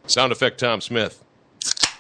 Sound effect, Tom Smith.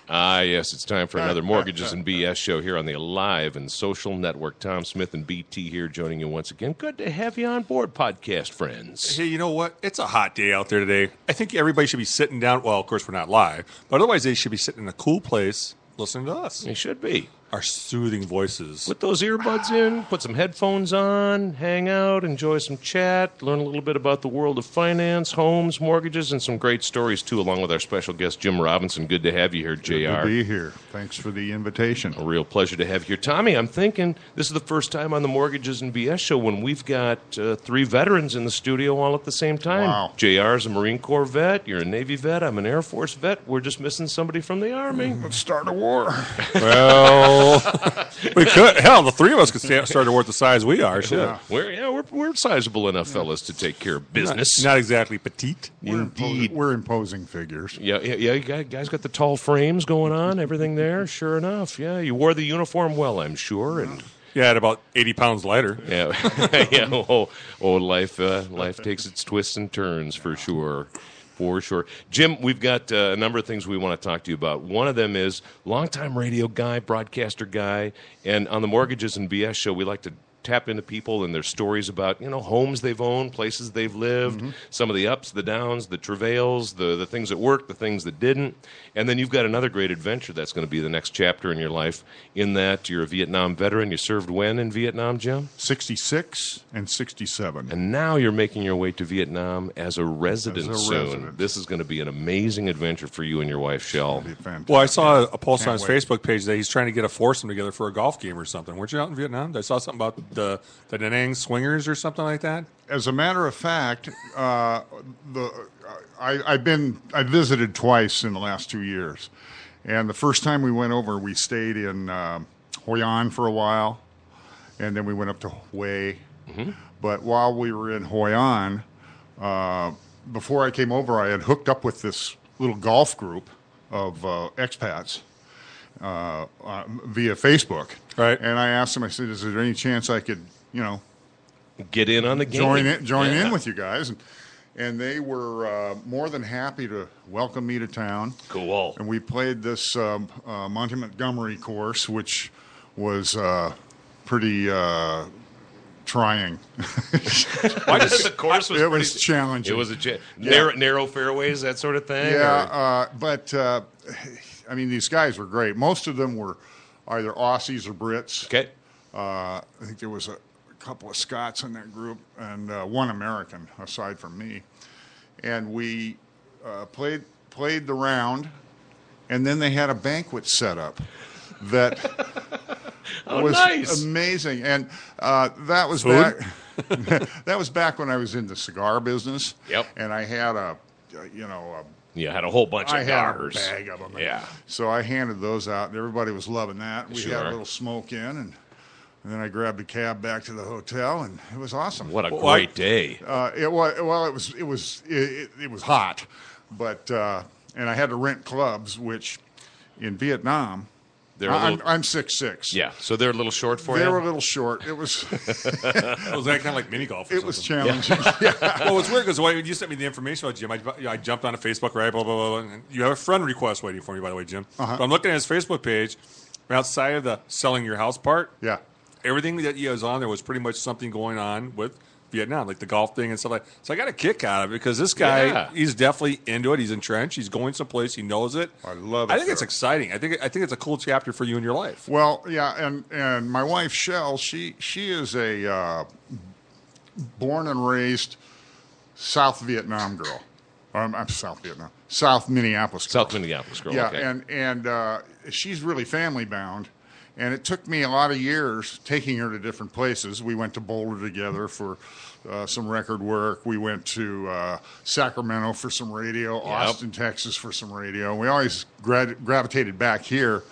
Ah, yes, it's time for another Mortgages and BS show here on the Alive and Social Network. Tom Smith and BT here joining you once again. Good to have you on board, podcast friends. Hey, you know what? It's a hot day out there today. I think everybody should be sitting down. Well, of course, we're not live, but otherwise they should be sitting in a cool place listening to us. They should be. Our soothing voices. Put those earbuds in, put some headphones on, hang out, enjoy some chat, learn a little bit about the world of finance, homes, mortgages, and some great stories, too, along with our special guest, Jim Robinson. Good to have you here, JR. Good to be here. Thanks for the invitation. A real pleasure to have you here. Tommy, I'm thinking this is the first time on the Mortgages and BS show when we've got three veterans in the studio all at the same time. Wow. JR's a Marine Corps vet, you're a Navy vet, I'm an Air Force vet. We're just missing somebody from the Army. Let's start a war. Well, we could. Hell, the three of us could start a war at the size we are. Shit. Yeah. We're sizable enough fellas to take care of business. Not exactly petite. Indeed. We're imposing figures. Yeah, you guys got the tall frames going on, everything there. Sure enough, yeah. You wore the uniform well, I'm sure, and Yeah, at about 80 pounds lighter. yeah, yeah. Life takes its twists and turns for sure. For sure. Jim, we've got a number of things we want to talk to you about. One of them is longtime radio guy, broadcaster guy, and on the Mortgages and BS show, we like to tap into people and their stories about, homes they've owned, places they've lived, some of the ups, the downs, the travails, the things that worked, the things that didn't. And then you've got another great adventure that's going to be the next chapter in your life, in that you're a Vietnam veteran. You served when in Vietnam, Jim? 66 and 67. And now you're making your way to Vietnam as a resident soon. resident. This is going to be an amazing adventure for you and your wife, Shell. It'll be fantastic. Well, I saw a post on Can't his wait. Facebook page that he's trying to get a foursome together for a golf game or something. Weren't you out in Vietnam? I saw something about the Da Nang Swingers or something like that. As a matter of fact, I visited twice in the last 2 years, and the first time we went over, we stayed in Hoi An for a while, and then we went up to Hue. But while we were in Hoi An, before I came over, I had hooked up with this little golf group of expats via Facebook. Right. And I asked them, I said, is there any chance I could, Get in on the game. join Yeah. in with you guys, and they were more than happy to welcome me to town. Cool. And we played this Monty Montgomery course, which was pretty trying. The course was It was challenging. It was narrow fairways, that sort of thing? Yeah, but I mean, these guys were great. Most of them were either Aussies or Brits. Okay. I think there was a couple of Scots in that group and one American aside from me. And we played the round, and then they had a banquet set up that was nice. amazing. And that was back. That was back when I was in the cigar business. Yep. And I had You had a whole bunch I of had daughters. a bag of them. Yeah. So I handed those out, and everybody was loving that. We had Sure. a little smoke in, and then I grabbed a cab back to the hotel, and it was awesome. What a great day. It was hot, but and I had to rent clubs, which in Vietnam, They're a little, I'm 6'6". yeah, so they're a little short for They you? were a little short. It was It was that kind of like mini golf. Or it was something. challenging. Well, it's weird because when you sent me the information about Jim, I jumped on a Facebook, right? Blah, blah, blah, blah. And you have a friend request waiting for me, by the way, Jim. But I'm looking at his Facebook page. Outside of the selling your house part, Yeah. everything that he was on there was pretty much something going on with Vietnam, like the golf thing and stuff like that. So I got a kick out of it because this guy, Yeah. he's definitely into it. He's entrenched. He's going someplace. He knows it. I love it, I think it's sir. exciting. I think it's a cool chapter for you in your life. Well, yeah, and my wife Shell, she is a born and raised South Vietnam girl. I'm South Minneapolis girl. South Minneapolis girl. Yeah, okay. and she's really family bound, and it took me a lot of years taking her to different places. We went to Boulder together for some record work. We went to Sacramento for some radio, Austin, Texas for some radio. We always gravitated back here,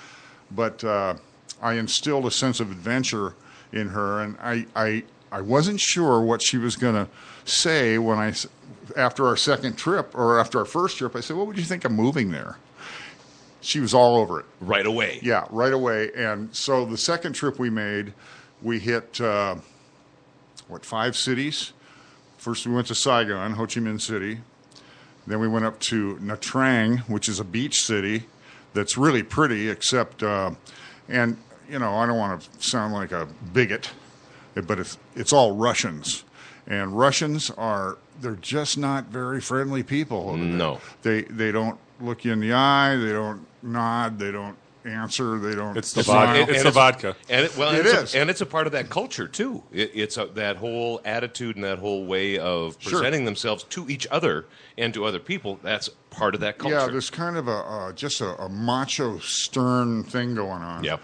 but I instilled a sense of adventure in her, and I wasn't sure what she was going to say when after our second trip, or after our first trip, I said, what would you think of moving there? She was all over it. Right away. Yeah, right away. And so the second trip we made, we hit, 5 cities? First we went to Saigon, Ho Chi Minh City. Then we went up to Nha Trang, which is a beach city that's really pretty, except, and, you know, I don't want to sound like a bigot, but it's all Russians. And Russians they're just not very friendly people over there. No. They don't look you in the eye, they don't nod, they don't answer, they don't It's the smile. vodka. It's the vodka. And It is. And it's a part of that culture too. It's that whole attitude and that whole way of Sure. presenting themselves to each other and to other people. That's part of that culture. Yeah, there's kind of a macho, stern thing going on. Yep.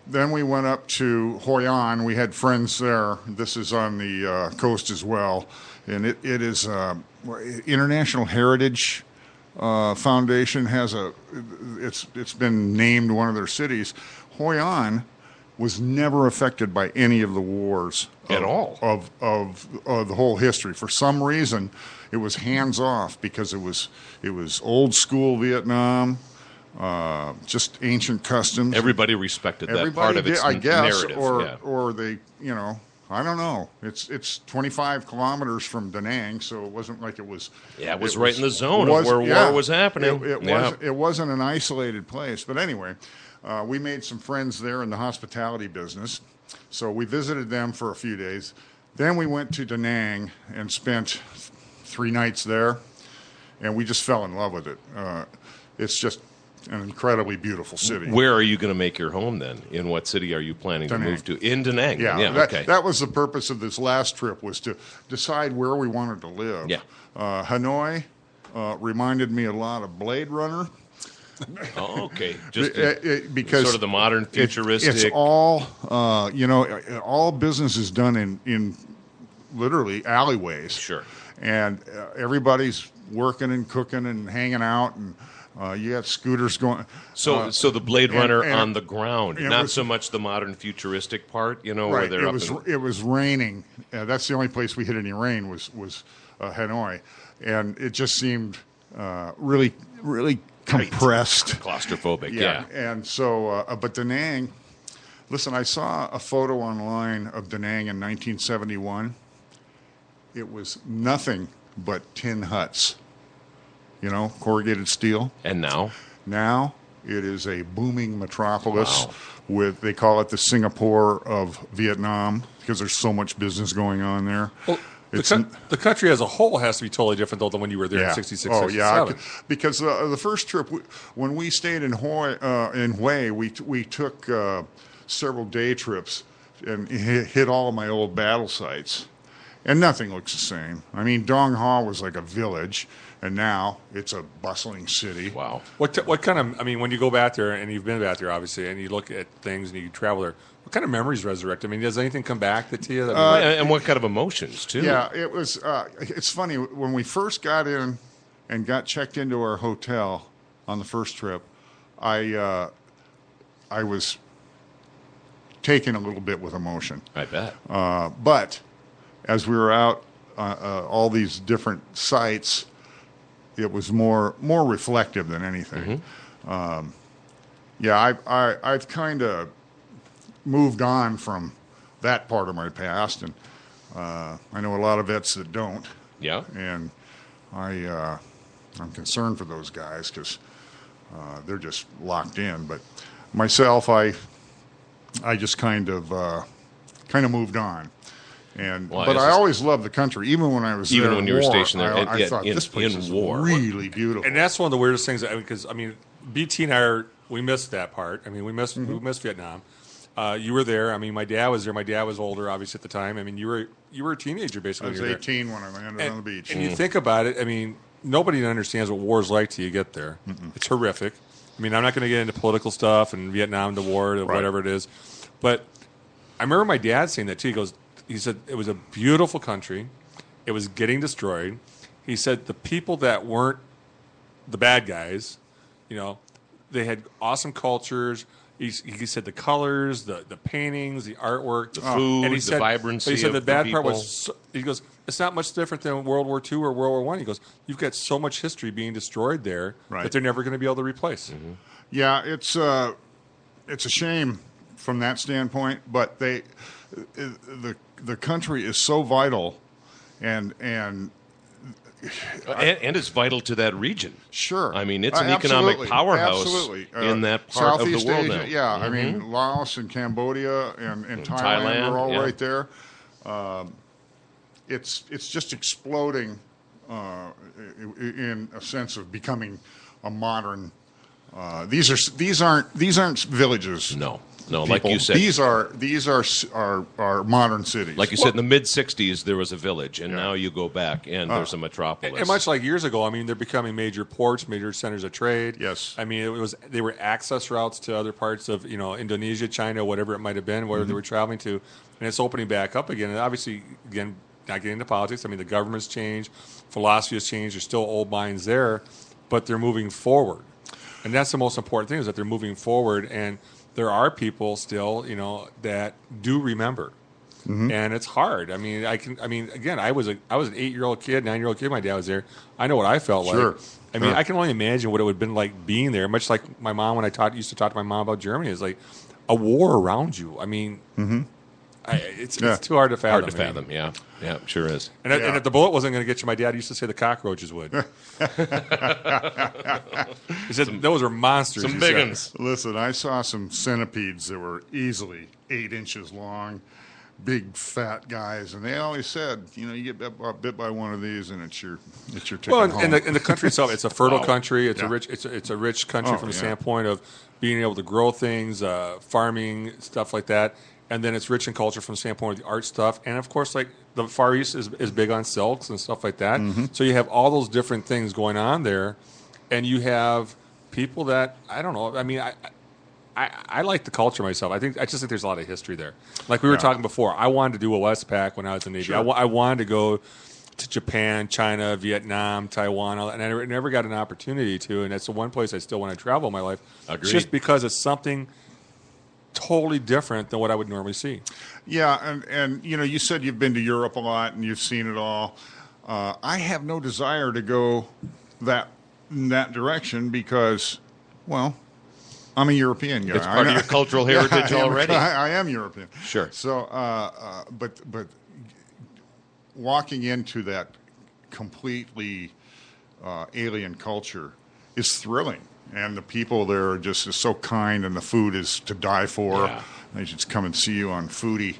Then we went up to Hoi An. We had friends there. This is on the coast as well, and it is International Heritage Foundation has it's been named one of their cities. Hoi An was never affected by any of the wars At all. of the whole history. For some reason, it was hands off because it was old school Vietnam. Just ancient customs. Everybody respected that Everybody part of its did, I guess, narrative. or yeah. or they, you know, I don't know. It's 25 kilometers from Da Nang, so it wasn't like it was. Yeah, it was right in the zone of where war was happening. It wasn't an isolated place, but anyway, we made some friends there in the hospitality business, so we visited them for a few days. Then we went to Da Nang and spent 3 nights there, and we just fell in love with it. It's just an incredibly beautiful city. Where are you going to make your home then? In what city are you planning Da to Nang. move to? In Da Nang. Yeah, Okay. that was the purpose of this last trip, was to decide where we wanted to live. Yeah. Hanoi reminded me a lot of Blade Runner. Oh, okay. Just Because sort of the modern futuristic. It's all, all business is done in literally alleyways. Sure. And everybody's working and cooking and hanging out, and you got scooters going. So the Blade Runner and on the ground, it not was- so much the modern futuristic part, where Right. they're It up was in- it was raining. That's the only place we hit any rain was Hanoi, and it just seemed really compressed. claustrophobic. Yeah. And so, but Da Nang. Listen, I saw a photo online of Da Nang in 1971. It was nothing but tin huts. Corrugated steel. And now? Now it is a booming metropolis Wow. they call it the Singapore of Vietnam because there's so much business going on there. Well, It's the country as a whole has to be totally different though than when you were there in 66, Oh, 67. yeah. Because the first trip, when we stayed in Hue, we took several day trips and hit all of my old battle sites. And nothing looks the same. I mean, Dong Ha was like a village, and now it's a bustling city. Wow. What kind of, when you go back there, and you've been back there, obviously, and you look at things and you travel there, what kind of memories resurrect? Does anything come back to you? And what kind of emotions, too? Yeah, it was. It's funny when we first got in and got checked into our hotel on the first trip. I was taken a little bit with emotion, I bet. but as we were out all these different sites, it was more reflective than anything. I've kind of moved on from that part of my past, and I know a lot of vets that don't. Yeah. And I'm concerned for those guys because they're just locked in. But myself, I just kind of moved on. And Well, but it's I just- always loved the country, even when I was Even there when in you were war, stationed there, I thought in- this place in is war. really beautiful. And that's one of the weirdest things, because BT and I we missed that part. We missed Vietnam. You were there. My dad was there. My dad was older, obviously, at the time. You were a teenager, basically. I was when you were 18 when I landed on the beach. And you think about it, nobody understands what war's like till you get there. It's horrific. I'm not going to get into political stuff and Vietnam, the war, or whatever it is. But I remember my dad saying that, too. He said it was a beautiful country. It was getting destroyed. He said the people that weren't the bad guys, they had awesome cultures. He said the colors, the paintings, the artwork, the food, and he the said, vibrancy But he said of the bad the part people. was, he goes, it's not much different than World War II or World War I. He goes, you've got so much history being destroyed there that they're never going to be able to replace. Yeah, it's a shame from that standpoint, but the country is so vital, and and it's vital to that region. Sure. I mean, it's an economic powerhouse in that part Southeast of the world Asia, now. Yeah, I mean, Laos and Cambodia and Thailand are all right there. It's just exploding in a sense of becoming a modern. These aren't villages. No, people. Like you said, these are modern cities. like you said, in the mid '60s there was a village, and now you go back and there's a metropolis. And much like years ago, I mean, they're becoming major ports, major centers of trade. Yes. I mean, they were access routes to other parts of Indonesia, China, whatever it might have been, where they were traveling to, and it's opening back up again. And obviously, again, not getting into politics. I mean, the government's changed, philosophy has changed. There's still old minds there, but they're moving forward, and that's the most important thing is that they're moving forward. And there are people still, that do remember, and it's hard. I mean, again, I was an 8-year-old kid, 9-year-old kid. My dad was there. I know what I felt like. I mean, I can only imagine what it would have been like being there. Much like my mom when I used to talk to my mom about Germany. It's like a war around you. I mean, it's too hard to fathom. Hard to fathom. Yeah, sure is. And if the bullet wasn't going to get you, my dad used to say the cockroaches would. He said those are monsters. Some big ones. Listen, I saw some centipedes that were easily 8 inches long, big fat guys, and they always said, you get bit by one of these, and it's your ticket home. And the country itself, it's a fertile country. It's a rich country from the standpoint of being able to grow things, farming, stuff like that. And then it's rich in culture from the standpoint of the art stuff. And, of course, like the Far East is big on silks and stuff like that. So you have all those different things going on there. And you have people that, I don't know, I mean, I like the culture myself. I just think there's a lot of history there. Like we were talking before, I wanted to do a Westpac when I was in the Navy. Sure. I wanted to go to Japan, China, Vietnam, Taiwan, and I never got an opportunity to. And that's the one place I still want to travel in my life. Agreed. Just because it's something totally different than what I would normally see. Yeah, and you said you've been to Europe a lot and you've seen it all. I have no desire to go in that direction because, well, I'm a European guy. It's part of your cultural heritage already. I am European. Sure. So, but walking into that completely alien culture is thrilling. And the people there are just so kind, and the food is to die for. Yeah. They should come and see you on Foodie.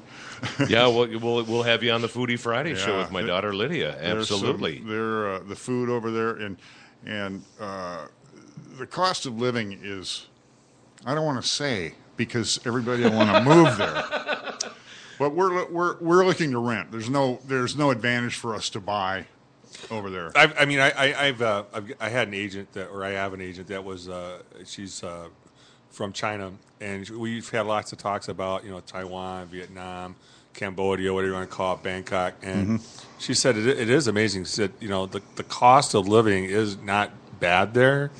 Yeah, we'll have you on the Foodie Friday show with my daughter Lydia. Absolutely. The food over there, and the cost of living is, I don't want to say because everybody will want to move there. But we're looking to rent. There's no advantage for us to buy over there. I had an agent I have an agent that was she's from China, and we've had lots of talks about Taiwan, Vietnam, Cambodia, whatever you want to call it, Bangkok, and she said it is amazing. She said the cost of living is not bad there.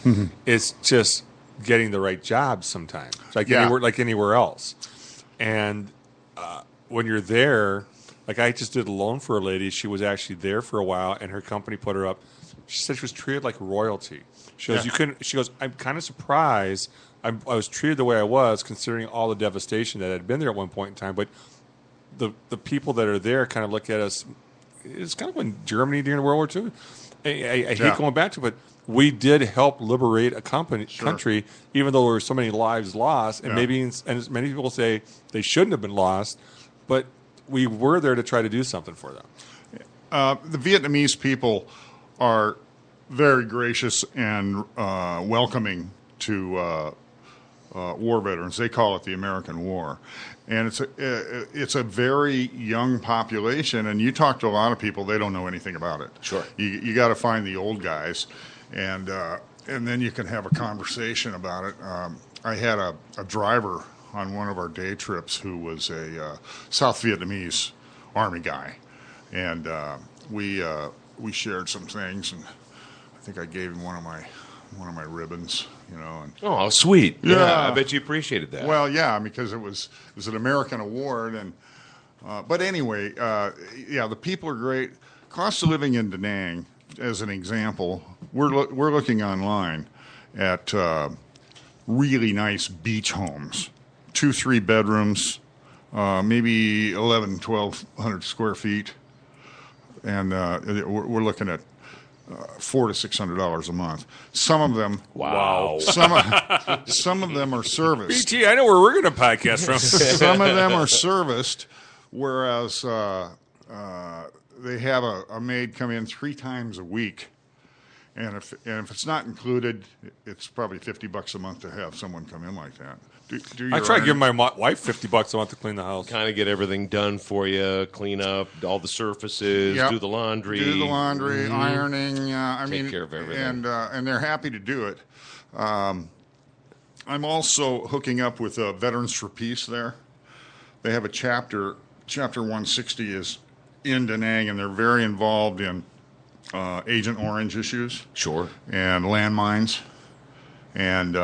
It's just getting the right jobs sometimes, anywhere else, and when you're there. Like I just did a loan for a lady. She was actually there for a while, and her company put her up. She said she was treated like royalty. She goes, She goes, I'm kind of surprised. I was treated the way I was, considering all the devastation that had been there at one point in time. But the people that are there kind of look at us. It's kind of when Germany during World War II. I hate going back to it, but we did help liberate a country, even though there were so many lives lost, and and many people say they shouldn't have been lost, but we were there to try to do something for them. The Vietnamese people are very gracious and welcoming to war veterans. They call it the American War. And it's a very young population, and you talk to a lot of people, they don't know anything about it. Sure. You got to find the old guys, and then you can have a conversation about it. I had a driver on one of our day trips who was a South Vietnamese Army guy, and we shared some things, and I think I gave him one of my ribbons, And, oh, sweet! Yeah, I bet you appreciated that. Well, yeah, because it was an American award, and but anyway, the people are great. Cost of living in Da Nang, as an example, we're looking online at really nice beach homes. 2-3 bedrooms, maybe 1,100 square feet, and we're looking at $400 to $600 a month. Some of them, Wow. some of them are serviced. BT, I know where we're going to podcast from. Some of them are serviced, whereas they have a maid come in 3 times a week, and if it's not included, it's probably $50 a month to have someone come in like that. I try to give my wife $50 a month to clean the house. Kind of get everything done for you, clean up all the surfaces, Yep. do the laundry. Ironing. I mean, care of everything. And they're happy to do it. I'm also hooking up with Veterans for Peace there. They have a chapter 160 is in Da Nang, and they're very involved in Agent Orange issues. Sure. And landmines. And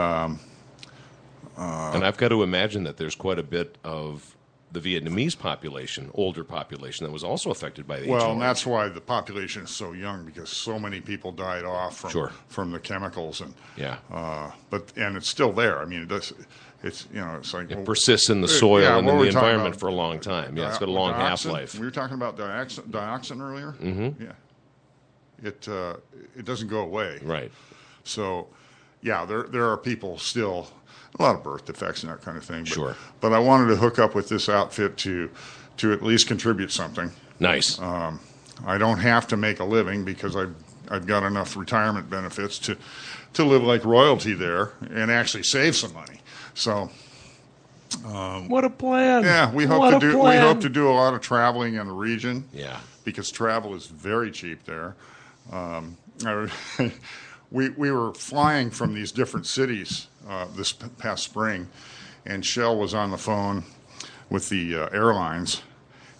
And I've got to imagine that there's quite a bit of the Vietnamese population, older population, that was also affected by the Agent and Orange. that's why the population is so young, because so many people died off from the chemicals, and Yeah. and it's still there. I mean, it does. It's it's like It persists in the soil and what in were the we talking environment about? for a long time. Yeah, it's got a long Dioxin? half-life. We were talking about dioxin earlier. Mm-hmm. Yeah, it doesn't go away. Right. So, yeah, there are people still, a lot of birth defects and that kind of thing. But, Sure. But I wanted to hook up with this outfit to at least contribute something. Nice. I don't have to make a living because I've got enough retirement benefits to live like royalty there and actually save some money. So, what a plan. yeah, we hope to do a lot of traveling in the region. Yeah. Because travel is very cheap there. We were flying from these different cities this past spring, and Shell was on the phone with the airlines,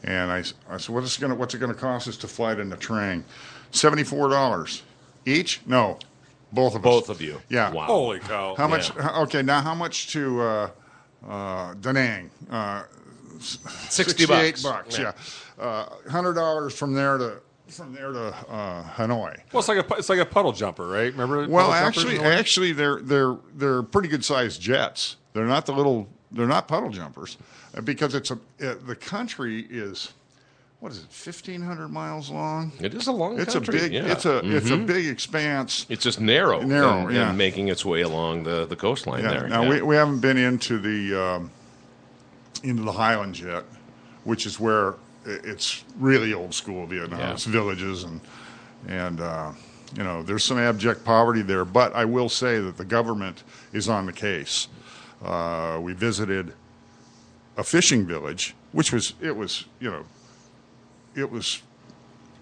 and I said, what's it going to cost us to fly to Nha Trang? $74 each? No, both of us. Both of you. Yeah. Wow. Holy cow. How much? Yeah. Okay, now how much to Da Nang? $68. $68. Yeah, $100 from there to Hanoi. Well, it's like a puddle jumper, right? Remember? Well, puddle jumpers? actually, they're pretty good sized jets. They're not puddle jumpers, because the country is, what is it, 1,500 miles long? It is a long It's country. a big. Yeah. It's a big expanse. It's just narrow. Narrow, and, yeah. and making its way along the coastline Yeah. there. Now yeah. we haven't been into the Highlands yet, which is where it's really old school Vietnam. Yeah. It's villages and there's some abject poverty there. But I will say that the government is on the case. We visited a fishing village, which was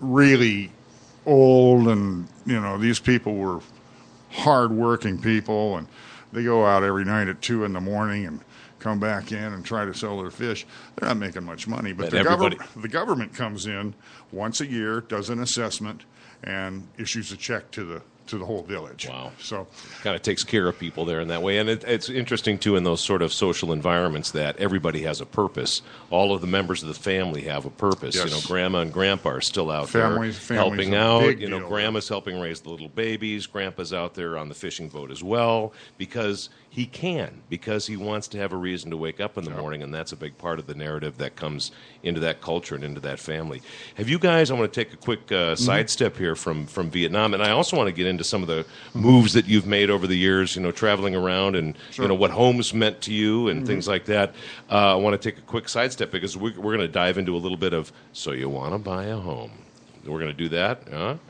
really old, and these people were hard-working people, and they go out every night at 2 a.m. and come back in and try to sell their fish. They're not making much money, but the government comes in once a year, does an assessment, and issues a check to the whole village. Wow. So kind of takes care of people there in that way. And it's interesting, too, in those sort of social environments that everybody has a purpose. All of the members of the family have a purpose. Yes. Grandma and Grandpa are still out Families there helping a out. big deal. Grandma's helping raise the little babies. Grandpa's out there on the fishing boat as well because he can, because he wants to have a reason to wake up in the morning, and that's a big part of the narrative that comes into that culture and into that family. Have you guys, I want to take a quick sidestep here from Vietnam, and I also want to get into some of the moves that you've made over the years, traveling around and, what homes meant to you and things like that. I want to take a quick sidestep because we're going to dive into a little bit of, so you want to buy a home. We're going to do that.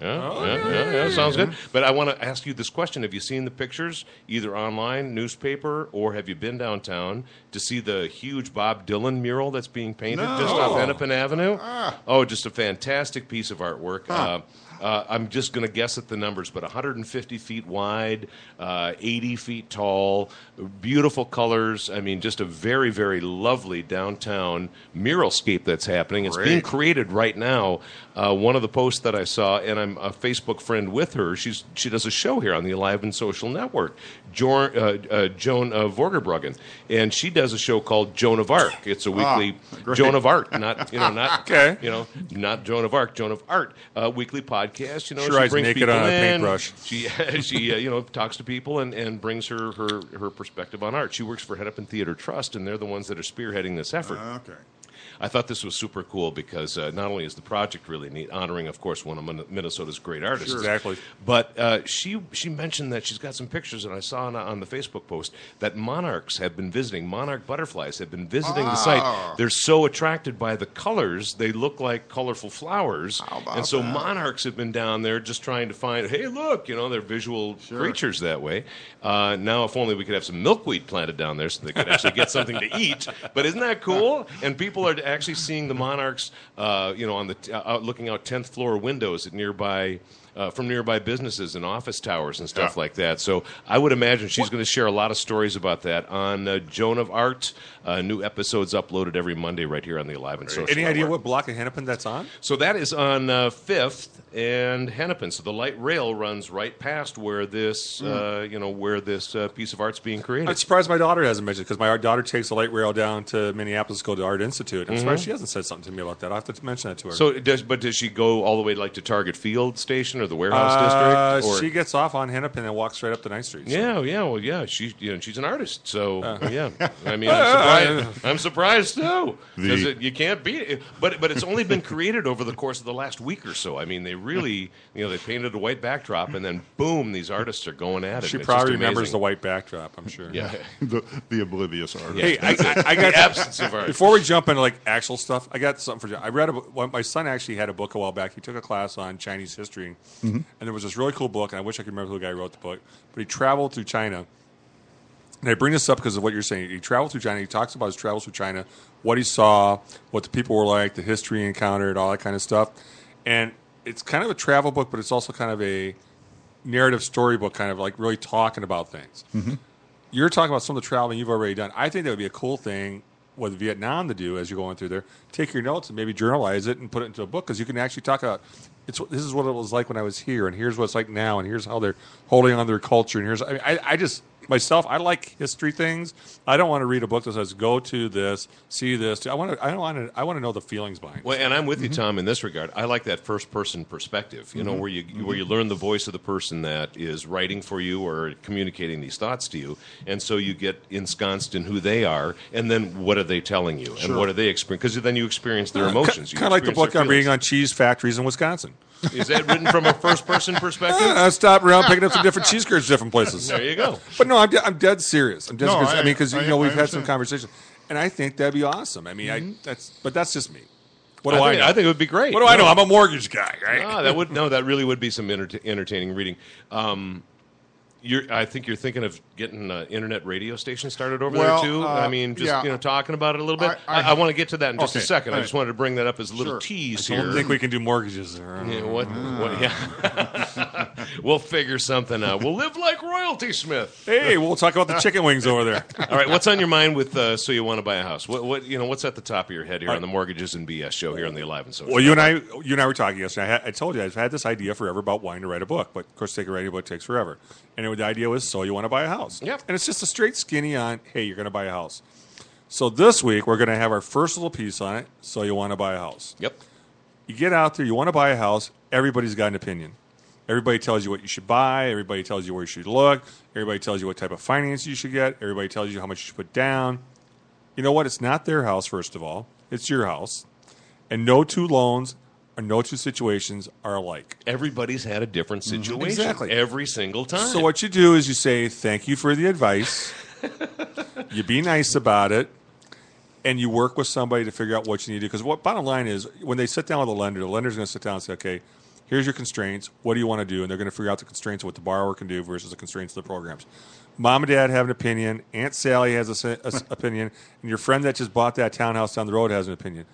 Yeah, sounds good. But I want to ask you this question. Have you seen the pictures, either online, newspaper, or have you been downtown to see the huge Bob Dylan mural that's being painted just off Hennepin Avenue? Oh, just a fantastic piece of artwork. I'm just going to guess at the numbers, but 150 feet wide, 80 feet tall, beautiful colors. I mean, just a very, very lovely downtown muralscape that's happening. It's being created right now. One of the posts that I saw, and I'm a Facebook friend with her, she does a show here on the Alive and Social Network, Joan Vorderbruggen, and she does a show called Joan of Arc. It's a weekly Joan of Art, not not Joan of Arc, Joan of Art, weekly podcast. She rides brings naked people on a in. paintbrush. She talks to people and brings her perspective on art. She works for Hennepin Theater Trust, and they're the ones that are spearheading this effort. okay. I thought this was super cool because not only is the project really neat, honoring, of course, one of Minnesota's great artists. Sure. Exactly. But she mentioned that she's got some pictures, and I saw on the Facebook post that monarch butterflies have been visiting the site. They're so attracted by the colors, they look like colorful flowers. And so monarchs have been down there just trying to find, hey, look, they're visual creatures that way. Now, if only we could have some milkweed planted down there so they could actually get something to eat. But isn't that cool? And people are actually seeing the monarchs, on the looking out 10th floor windows at nearby. From nearby businesses and office towers and stuff like that. So I would imagine she's going to share a lot of stories about that on Joan of Art. New episodes uploaded every Monday right here on the Alive and Social. Any idea what block of Hennepin that's on? So that is on 5th and Hennepin. So the light rail runs right past where this, where this piece of art's being created. I'm surprised my daughter hasn't mentioned it because my daughter takes the light rail down to Minneapolis to go to Art Institute. I'm surprised she hasn't said something to me about that. I'll have to mention that to her. So, does she go all the way to Target Field Station or the Warehouse District? Or? She gets off on Hennepin and walks right up to Ninth Street. So. Yeah. She's an artist. So yeah, I mean, I'm surprised too because you can't beat it. But it's only been created over the course of the last week or so. I mean, they really they painted a white backdrop and then boom, these artists are going at it. She probably remembers the white backdrop. I'm sure. Yeah, the oblivious artist. Hey, I got the absence of art. Before we jump into actual stuff, I got something for you. I read my son actually had a book a while back. He took a class on Chinese history, and there was this really cool book, and I wish I could remember who the guy who wrote the book, but he traveled through China. And I bring this up because of what you're saying. He traveled through China. He talks about his travels through China, what he saw, what the people were like, the history he encountered, all that kind of stuff. And it's kind of a travel book, but it's also kind of a narrative storybook, kind of like really talking about things. Mm-hmm. You're talking about some of the traveling you've already done. I think that would be a cool thing with Vietnam to do as you're going through there. Take your notes and maybe journalize it and put it into a book because you can actually talk about this is what it was like when I was here, and here's what it's like now, and here's how they're holding on to their culture, and I just myself, I like history things. I don't want to read a book that says go to this, see this. I want to know the feelings behind it. Well, and I'm with you, Tom, in this regard. I like that first person perspective. Where you learn the voice of the person that is writing for you or communicating these thoughts to you, and so you get ensconced in who they are, and then what are they telling you, and what are they experiencing? Because then you experience their emotions. Kind of like the book I'm reading on cheese factories in Wisconsin. Is that written from a first-person perspective? I stopped around picking up some different cheese curds, different places. There you go. But no, I'm dead serious. I'm dead serious. I mean, because we've had understand. some conversation, and I think that'd be awesome. I mean, that's just me. What do I know? I think it would be great. What do I know? I'm a mortgage guy, right? That really would be some entertaining reading. I think you're thinking of getting an internet radio station started over there too. I mean, just talking about it a little bit. I want to get to that in just a second. Right. I just wanted to bring that up as a little tease I here. don't think we can do mortgages. Yeah, we'll figure something out. We'll live like royalty, Smith. Hey, we'll talk about the chicken wings over there. All right, what's on your mind with So You Want to Buy a House? What's at the top of your head here on the Mortgages and BS show here on the Alive and Social? Well, you and I were talking yesterday. I told you I've had this idea forever about wanting to write a book, but of course, writing a book takes forever. And the idea was, so you want to buy a house. Yep. And it's just a straight skinny on, hey, you're going to buy a house. So this week, we're going to have our first little piece on it, so you want to buy a house. Yep. You get out there, you want to buy a house, everybody's got an opinion. Everybody tells you what you should buy. Everybody tells you where you should look. Everybody tells you what type of finance you should get. Everybody tells you how much you should put down. You know what? It's not their house, first of all. It's your house. And no two loans or no two situations are alike. Everybody's had a different situation Exactly. every single time. So what you do is you say, thank you for the advice. You be nice about it. And you work with somebody to figure out what you need to do. Because what bottom line is, when they sit down with the lender's going to sit down and say, okay, here's your constraints. What do you want to do? And they're going to figure out the constraints of what the borrower can do versus the constraints of the programs. Mom and Dad have an opinion. Aunt Sally has an opinion. And your friend that just bought that townhouse down the road has an opinion.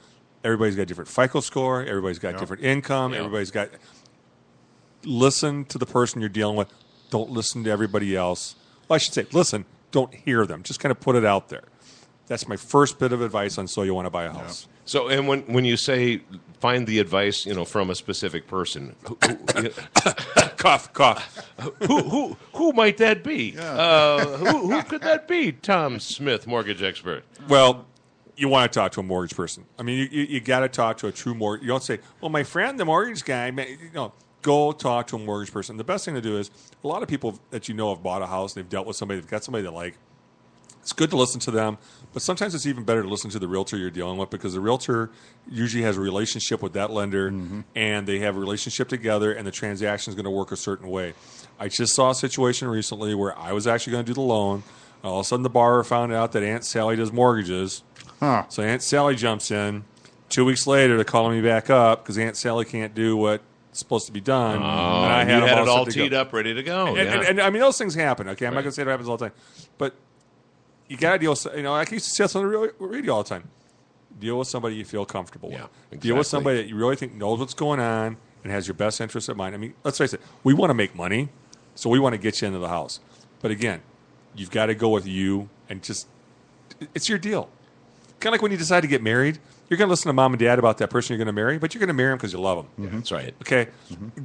Everybody's got a different FICO score. Everybody's got different income. Everybody's got... Listen to the person you're dealing with. Don't listen to everybody else. Well, I should say, listen. Don't hear them. Just kind of put it out there. That's my first bit of advice on So You Want to Buy a House. Yeah. So, and when you say find the advice, from a specific person, Cough. who might that be? Yeah. Who could that be? Tom Smith, mortgage expert. Well, you want to talk to a mortgage person. I mean, you got to talk to a true mortgage. You don't say, well, my friend, the mortgage guy. Go talk to a mortgage person. The best thing to do is a lot of people that have bought a house, they've dealt with somebody, they've got somebody they like. it's good to listen to them, but sometimes it's even better to listen to the realtor you're dealing with, because the realtor usually has a relationship with that lender, and they have a relationship together, and the transaction is going to work a certain way. I just saw a situation recently where I was actually going to do the loan. All of a sudden, the borrower found out that Aunt Sally does mortgages. Huh. So Aunt Sally jumps in. 2 weeks later, they're calling me back up because Aunt Sally can't do what's supposed to be done. Oh, and I you had it all set to go. teed up, ready to go. And I mean, those things happen. Okay, I'm not going to say it happens all the time, but you got to deal with. I used to say this on the radio all the time. Deal with somebody you feel comfortable with. Yeah, exactly. Deal with somebody that you really think knows what's going on and has your best interest in mind. I mean, let's face it. We want to make money, so we want to get you into the house. But again, you've got to go with you and just. It's your deal. Kind of like when you decide to get married. You're going to listen to mom and dad about that person you're going to marry, but you're going to marry them because you love them. That's right. Okay?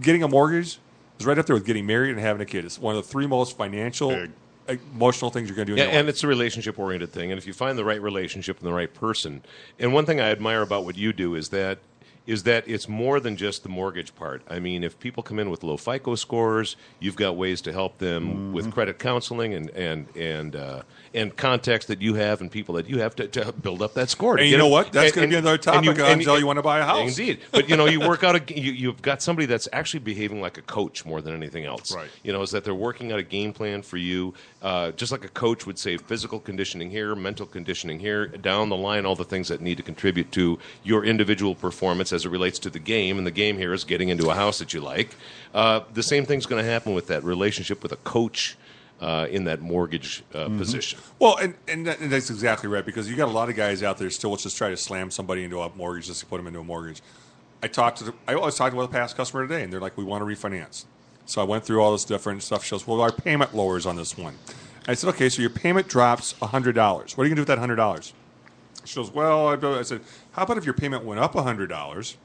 Getting a mortgage is right up there with getting married and having a kid. It's one of the three most financial, emotional things you're going to do in your life. And it's a relationship-oriented thing. And if you find the right relationship and the right person, and one thing I admire about what you do is that it's more than just the mortgage part. I mean, if people come in with low FICO scores, you've got ways to help them with credit counseling and contacts that you have and people that you have to build up that score. And you know what? That's going to be another topic until you want to buy a house. Indeed. But, you work out you've got somebody that's actually behaving like a coach more than anything else. Right. Is that they're working out a game plan for you, just like a coach would say, physical conditioning here, mental conditioning here, down the line, all the things that need to contribute to your individual performance as it relates to the game. And the game here is getting into a house that you like. The same thing's going to happen with that relationship with a coach in that mortgage position. Well, and that's exactly right, because you got a lot of guys out there still will just try to slam somebody into a mortgage just to put them into a mortgage. I was talking with a past customer today, and they're like, we want to refinance. So I went through all this different stuff. She goes, well, our payment lowers on this one. I said, okay, so your payment drops $100. What are you going to do with that $100? She goes, well, I said, how about if your payment went up $100,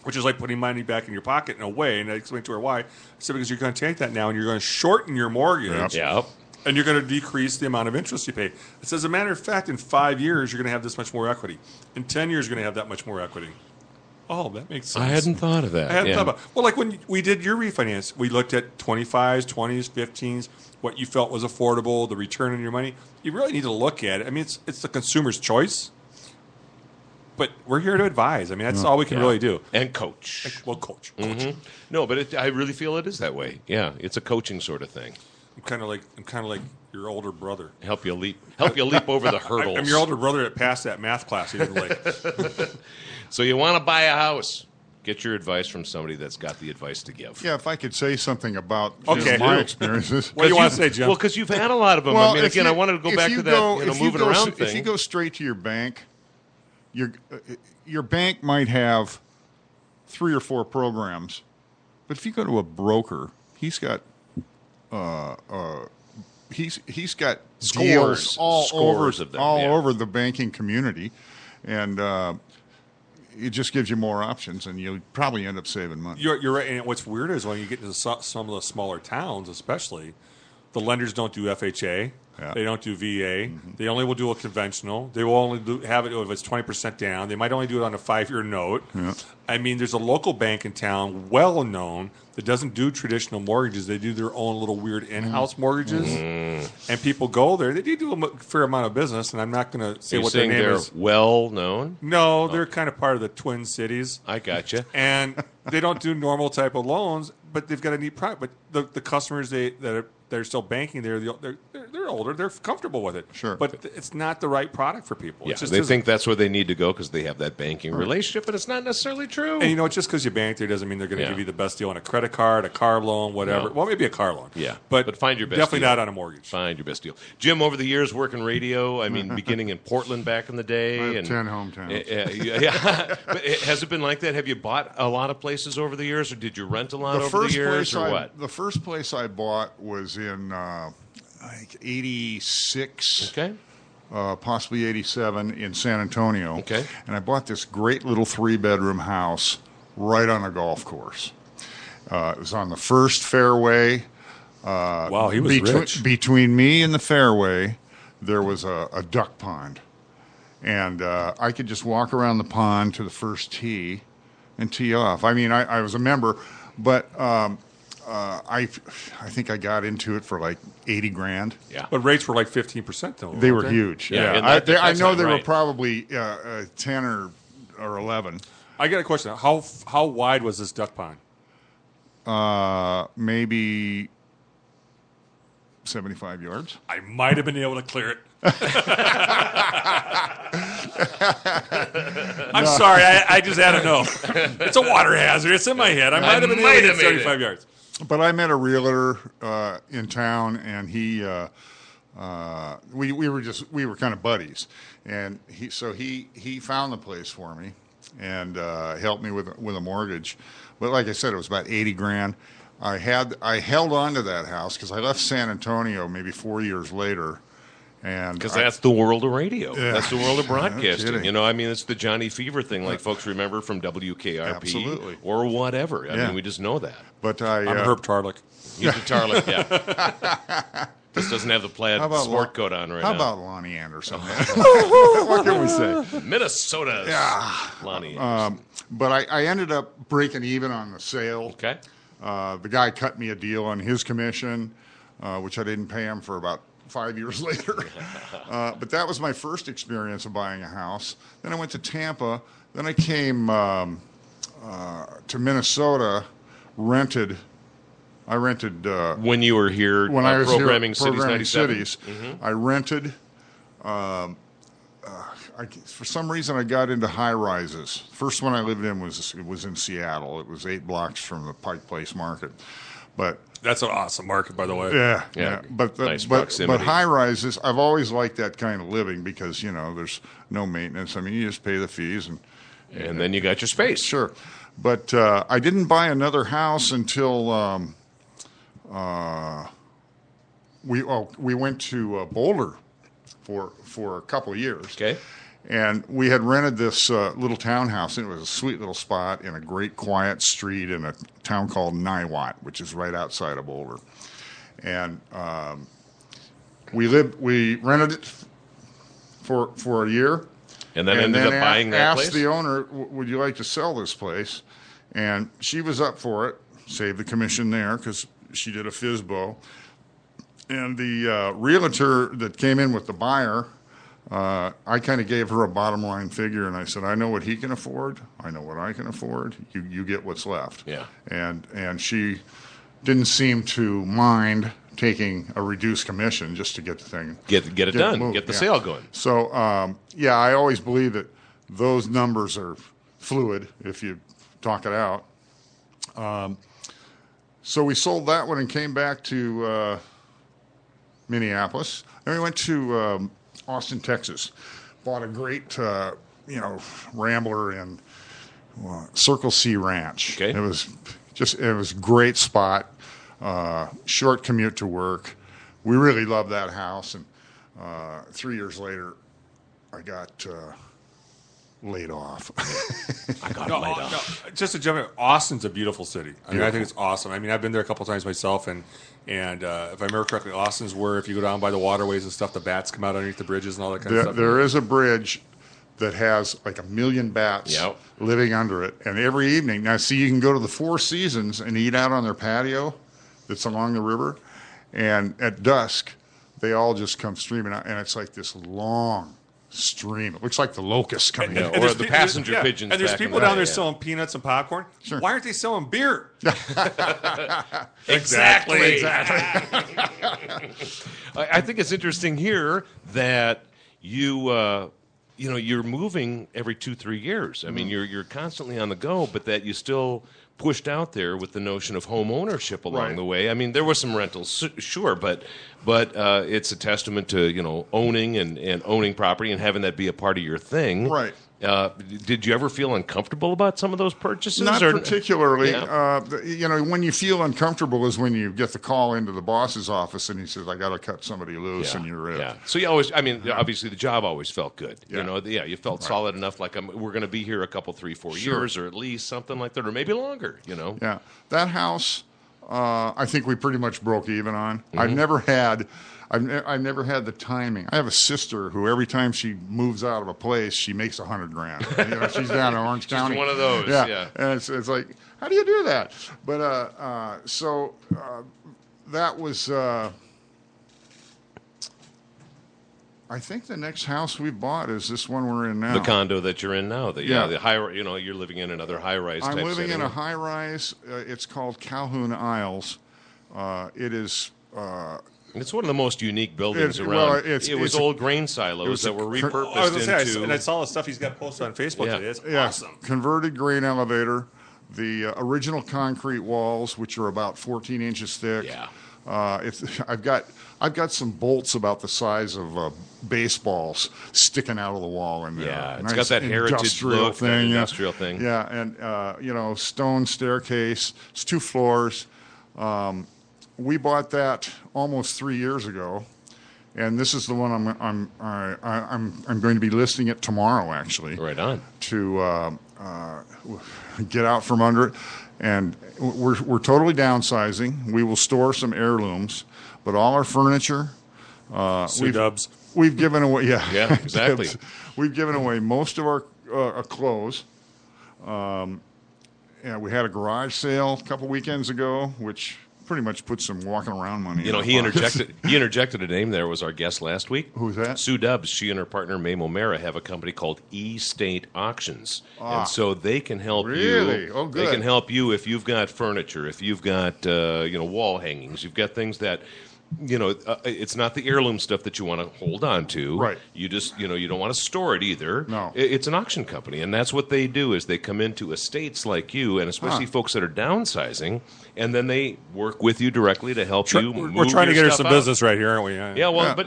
which is like putting money back in your pocket in a way. And I explained to her why. I said, because you're going to take that now and you're going to shorten your mortgage. Yep. And you're going to decrease the amount of interest you pay. It says, as a matter of fact, in 5 years, you're going to have this much more equity. In 10 years, you're going to have that much more equity. Oh, that makes sense. I hadn't thought of that. I hadn't thought about it. Well, like when we did your refinance, we looked at 25s, 20s, 15s, what you felt was affordable, the return on your money. You really need to look at it. I mean, it's the consumer's choice. But we're here to advise. I mean, that's all we can really do. And coach. Well, coach. No, but I really feel it is that way. Yeah, it's a coaching sort of thing. I'm kind of like your older brother. Help you leap over the hurdles. I'm your older brother that passed that math class he didn't like. So you want to buy a house? Get your advice from somebody that's got the advice to give. Yeah, if I could say something about my experiences. What do you want to say, Jim? Well, because you've had a lot of them. Well, I mean, again, I wanted to go back to that moving around thing. If you go straight to your bank, your bank might have 3 or 4 programs, but if you go to a broker, he's got he's got deals all over the banking community, and it just gives you more options, and you'll probably end up saving money. You're right. And what's weird is when you get into some of the smaller towns, especially, the lenders don't do FHA. Yeah. They don't do VA. They only will do a conventional. They will only have it if it's 20% down. They might only do it on a 5-year note. Yeah. I mean, there's a local bank in town, well known, that doesn't do traditional mortgages. They do their own little weird in-house mortgages, and people go there. They do a fair amount of business, and I'm not going to say what their name is. Well known? No, they're kind of part of the Twin Cities. I gotcha. And they don't do normal type of loans, but they've got a neat product. But the customers that are still banking there, they're older, they're comfortable with it. Sure. But it's not the right product for people. Yeah, It's just they think that's where they need to go because they have that banking relationship, but it's not necessarily true. And just because you bank there doesn't mean they're going to give you the best deal on a credit card, a car loan, whatever. No. Well, maybe a car loan. Yeah, but find your best definitely deal. not on a mortgage. Find your best deal. Jim, over the years working radio, I mean, beginning in Portland back in the day. I have and 10 hometowns. Yeah. But has it been like that? Have you bought a lot of places over the years, or did you rent a lot over the years, or what? The first place I bought was in I think 86. Okay. Possibly 87 in San Antonio. Okay. And I bought this great little 3-bedroom house right on a golf course. It was on the first fairway. Wow, he was rich. Between me and the fairway, there was a duck pond. And I could just walk around the pond to the first tee and tee off. I mean, I was a member, but I think I got into it for like $80,000. Yeah. But rates were like 15% though. They were weren't huge. Yeah, Yeah, and I that's know not they were right. probably 10 or 11. I got a question. How wide was this duck pond? Maybe 75 yards. I might have been able to clear it. I'm sorry. I just had to know. It's a water hazard. It's in my head. I might have been able to get 75 yards. But I met a realtor in town, and he we were kind of buddies, and he found the place for me and helped me with a mortgage. But like I said, it was about $80,000. I held on to that house because I left San Antonio maybe 4 years later. Because that's the world of radio. Yeah. That's the world of No broadcasting. kidding. You know, I mean, it's the Johnny Fever thing, like folks remember from WKRP Absolutely. or whatever. I Yeah. mean, we just know that. But I'm Herb Tarlick. He's a Tarlick, yeah. Just doesn't have the plaid sport coat on right How now. about Lonnie Anderson? What can we say? Minnesota's Lonnie. But I ended up breaking even on the sale. Okay. The guy cut me a deal on his commission, which I didn't pay him for about 5 years later. But that was my first experience of buying a house. Then I went to Tampa. Then I came to Minnesota, rented. I rented When you were here when I was programming here, Cities programming 97. cities. I rented. For some reason, I got into high rises. First one I lived in was in Seattle. It was 8 blocks from the Pike Place Market, but That's an awesome market, by the way. Yeah. But Nice but proximity. high rises, I've always liked that kind of living because there's no maintenance. I mean, you just pay the fees And then you got your space. sure. But I didn't buy another house until we went to Boulder for a couple of years. Okay. And we had rented this little townhouse, and it was a sweet little spot in a great quiet street in a town called Niwot, which is right outside of Boulder. And we rented it for a year. And then ended up buying that asked place? the owner, would you like to sell this place? And she was up for it, saved the commission there because she did a FSBO. And the realtor that came in with the buyer, I kind of gave her a bottom line figure, and I said, I know what he can afford. I know what I can afford. You get what's left. Yeah. And she didn't seem to mind taking a reduced commission just to get the thing. Get it done. moved, Get the yeah. sale going. So, I always believe that those numbers are fluid if you talk it out. So we sold that one and came back to Minneapolis. Then we went to Austin, Texas. Bought a great, Rambler and Circle C Ranch. Okay. It was a great spot. Short commute to work. We really loved that house, and 3 years later, I got laid off. I got No, laid off. no, just to jump in, Austin's a beautiful city. I mean, I think it's awesome. I mean, I've been there a couple times myself, and if I remember correctly, Austin's where if you go down by the waterways and stuff, the bats come out underneath the bridges and all that kind of stuff. There is a bridge that has like 1 million bats Yep. living under it, and every evening, now see, you can go to the Four Seasons and eat out on their patio that's along the river, and at dusk, they all just come streaming out, and it's like this long stream. It looks like the locusts coming Yeah, in. or there's the pe- passenger yeah, pigeons And there's back in people the down day, there yeah. selling peanuts and popcorn. Sure. Why aren't they selling beer? Exactly. I think it's interesting here that you're moving every 2-3 years. I mean, you're constantly on the go, but that you still pushed out there with the notion of home ownership along Right. the way. I mean, there was some rentals, sure, but it's a testament to owning and owning property and having that be a part of your thing. Right. Did you ever feel uncomfortable about some of those purchases? Not or- particularly. Yeah. When you feel uncomfortable is when you get the call into the boss's office and he says, I got to cut somebody loose, and you're it. Yeah. So you always, obviously the job always felt good. Yeah. You felt solid enough, like we're going to be here a couple, 3-4 years, or at least something like that, or maybe longer. Yeah. That house, I think we pretty much broke even on. I've never had the timing. I have a sister who every time she moves out of a place, she makes $100,000. You know, she's down in Orange County. One of those. Yeah. And it's like, how do you do that? But that was. I think the next house we bought is this one we're in now. The condo that you're in now. The high. You know, you're living in another high-rise. I'm type living setting. in a high-rise. It's called Calhoun Isles. It is. It's one of the most unique buildings around. Well, it was old grain silos that were repurposed I was gonna say, into. and I saw the stuff he's got posted on Facebook Yeah. today. It's Yeah, awesome. converted grain elevator. The original concrete walls, which are about 14 inches thick. Yeah. I've got some bolts about the size of baseballs sticking out of the wall in there. Yeah, it's got that heritage industrial look, that thing. industrial thing. Yeah, and stone staircase. It's 2 floors. We bought that almost 3 years ago, and this is the one I'm going to be listing it tomorrow. Actually, Right on. to get out from under it. And we're totally downsizing. We will store some heirlooms, but all our furniture, Dubs. we've given away. Yeah, Yeah, exactly. We've given away most of our clothes. We had a garage sale a couple weekends ago, which pretty much put some walking around money. You know, in he our pockets. interjected a name there. Was our guest last week? Who's that? Sue Dubs. She and her partner Mae Momera have a company called E-State Auctions, and so they can help Really? you. Oh, good. They can help you if you've got furniture, if you've got wall hangings, you've got things that. It's not the heirloom stuff that you want to hold on to. Right. You just, you don't want to store it either. No. It's an auction company, and that's what they do is they come into estates like you, and especially folks that are downsizing, and then they work with you directly to help you move We're trying to your get her stuff some out. business right here, aren't we? Yeah, well, but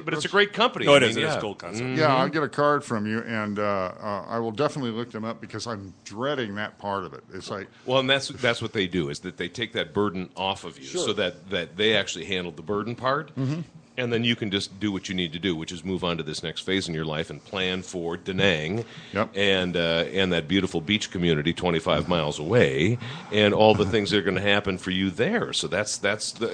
but it's a great company. No, it I is. mean, It is yeah. a cool concept. Yeah, I'll get a card from you, and I will definitely look them up because I'm dreading that part of it. It's like, Well, and that's what they do is that they take that burden off of you, so that they actually handle the burden part, and then you can just do what you need to do, which is move on to this next phase in your life and plan for Da Nang Yep. and that beautiful beach community 25 miles away, and all the things that are going to happen for you there. So that's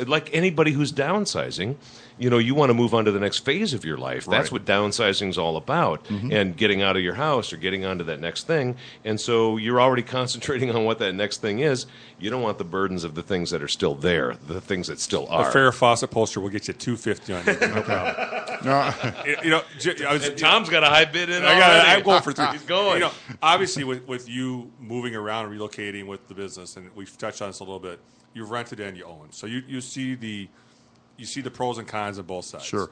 like anybody who's downsizing. You want to move on to the next phase of your life. That's Right. what downsizing is all about, and getting out of your house or getting onto that next thing. And so you're already concentrating on what that next thing is. You don't want the burdens of the things that are still there, the things that still are. A Farrah Fawcett poster will get you $250 on it. No problem. no, And Tom's got a high bid in I'm going for 3. He's going. Obviously, with you moving around and relocating with the business, and we've touched on this a little bit, you've rented and you own. So you see the pros and cons of both sides. Sure.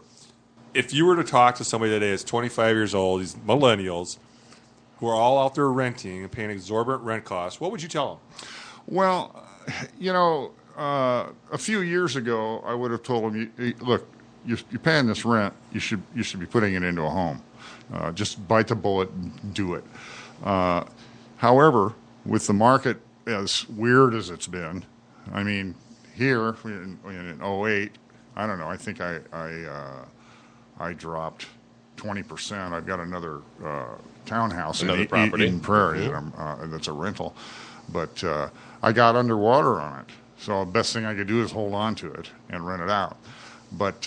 If you were to talk to somebody today that's 25 years old, these millennials, who are all out there renting and paying exorbitant rent costs, what would you tell them? Well, a few years ago, I would have told them, look, you're paying this rent. You should be putting it into a home. Just bite the bullet and do it. However, with the market as weird as it's been, I mean, here in 2008, I don't know. I think I dropped 20%. I've got another townhouse Another in property. Eden Prairie that's a rental, but I got underwater on it. So the best thing I could do is hold on to it and rent it out. But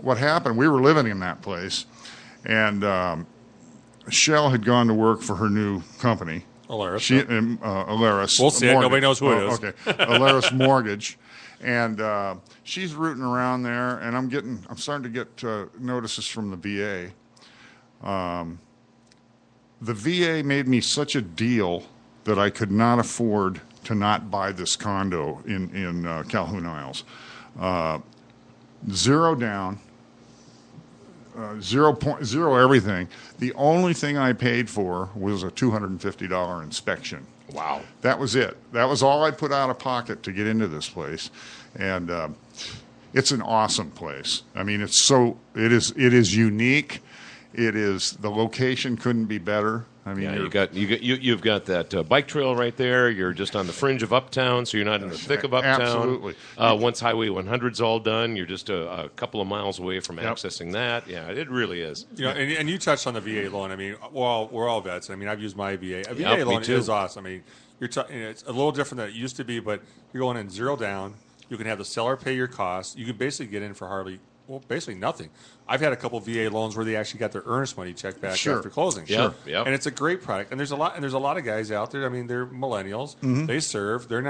what happened? We were living in that place, and Shell had gone to work for her new company. Alaris. Alaris. We'll see it. Mortgage. Nobody knows who it is. Okay, Alaris Mortgage, and she's rooting around there, and I'm starting to get notices from the VA. The VA made me such a deal that I could not afford to not buy this condo in Calhoun Isles. Zero down. 0.0 everything. The only thing I paid for was a $250 inspection. Wow. That was it. That was all I put out of pocket to get into this place, and it's an awesome place. I mean, it is unique. The location couldn't be better. I mean, you've got that bike trail right there. You're just on the fringe of Uptown, so you're not in the thick of Uptown. Absolutely. Once Highway 100's all done, you're just a couple of miles away from accessing that. Yeah, it really is. And you touched on the VA loan. I mean, we're all vets. I mean, I've used my VA. A VA Yep, me loan too. is awesome. I mean, you're talking. It's a little different than it used to be, but you're going in zero down. You can have the seller pay your costs. You can basically get in for basically nothing. I've had a couple VA loans where they actually got their earnest money check back after closing. Yeah, and it's a great product. And there's a lot of guys out there. I mean, they're millennials. They serve. They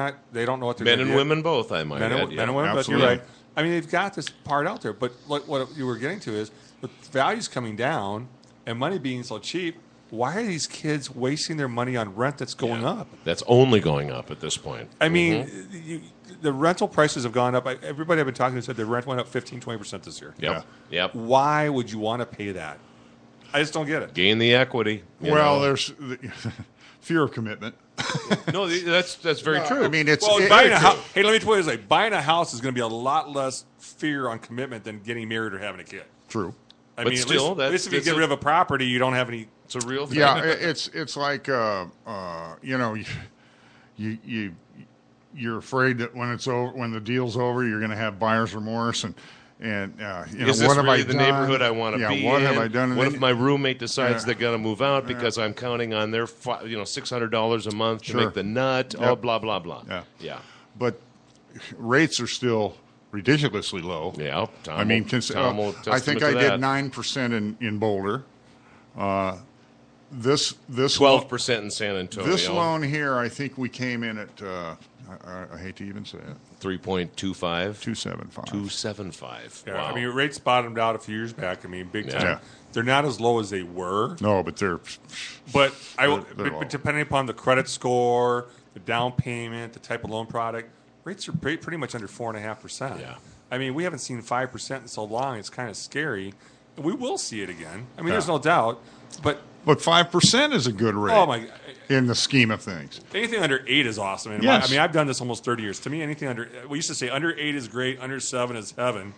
don't know what they're Men gonna and get. women both. I might Men add. and women. But you're Absolutely. right. I mean, they've got this part out there. But what you were getting to is with values coming down and money being so cheap. Why are these kids wasting their money on rent that's going up? That's only going up at this point. I mean, the rental prices have gone up. Everybody I've been talking to said the rent went up 15-20% this year. Yep. Why would you want to pay that? I just don't get it. Gain the equity. you Well, know. there's fear of commitment. No, that's very true. I mean, it's Buying a house. Hey, let me put it this way: buying a house is going to be a lot less fear on commitment than getting married or having a kid. true. I But mean, still, at least if you get rid of a property, you don't have any. it's a real thing. Yeah, it's like you're afraid that when it's over, when the deal's over, you're going to have buyer's remorse and Is this what have really I the done? neighborhood I want to be what in? have I done? What if my roommate decides Yeah. they're going to move out because I'm counting on their $600 a month to Sure. make the nut? Yep. Oh, blah blah blah. Yeah. But rates are still ridiculously low. Yeah. Tom I mean, Tom will I think testament I to did that. 9% in Boulder. This 12% in San Antonio. This loan here, I think we came in at I hate to even say it, 3.25. 275. 275. Yeah, Wow. I mean, rates bottomed out a few years back. I mean, big time. Yeah. They're not as low as they were, No, but they're but They're low. but depending upon the credit score, the down payment, the type of loan product, rates are pretty much under 4.5%. Yeah. I mean, we haven't seen 5% in so long. It's kind of scary. We will see it again. I mean, there's no doubt. But 5% is a good rate. oh my, in the scheme of things. anything under 8 is awesome. And Yes. I mean, I've done this almost 30 years. To me, anything under, we used to say under 8 is great, under 7 is heaven.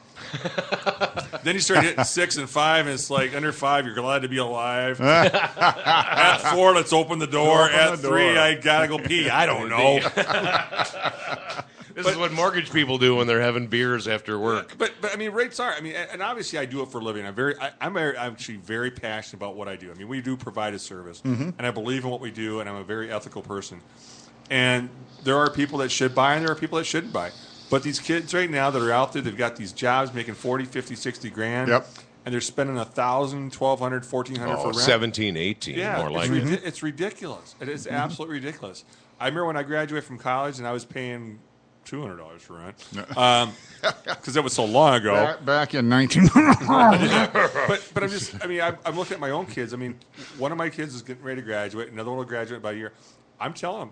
Then you start hitting 6 and 5, and it's like under 5, you're glad to be alive. At 4, let's open the door. Open At the 3, door. I gotta go pee. I don't know. This is what mortgage people do when they're having beers after work. But I mean, rates are. I mean, and obviously, I do it for a living. I'm actually very passionate about what I do. I mean, we do provide a service, and I believe in what we do, and I'm a very ethical person. And there are people that should buy, and there are people that shouldn't buy. But these kids right now that are out there, they've got these jobs making 40, 50, 60 grand. Yep. And they're spending $1,000, $1,200, $1,400 for rent. 17, 18, Yeah, more like it's ridiculous. It is absolutely ridiculous. I remember when I graduated from college, and I was paying $200 for rent because it was so long ago. Back in 19. But I'm just, I mean, I'm looking at my own kids. I mean, one of my kids is getting ready to graduate. Another one will graduate by a year. I'm telling them,